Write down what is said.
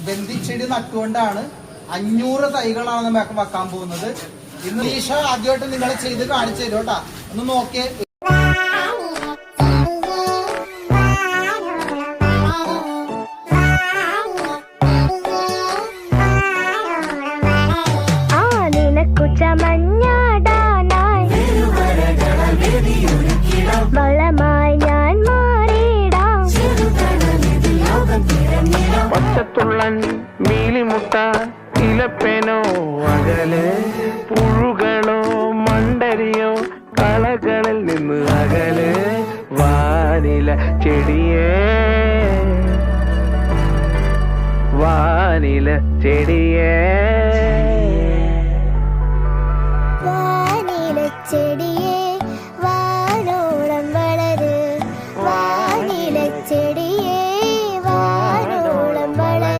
ബന്ധിച്ചെടി നട്ടുകൊണ്ടാണ് 500 തൈകളാണ് നമുക്ക് വെക്കാൻ പോകുന്നത്. ഇന്ന് ഈശ ആദ്യമായിട്ട് നിങ്ങൾ ചെയ്ത് കാണിച്ചു തരും കേട്ടാ. ഒന്ന് നോക്കിയേ. പച്ചത്തുള്ളൻ മീലിമുട്ട ഇലപ്പേനോ അകലെ പുഴുകളോ മണ്ടരിയോ കളകളിൽ നിന്ന് അകലെ വാനില ചെടിയേ വാനില ചെടിയേ വാനില ചെടിയേ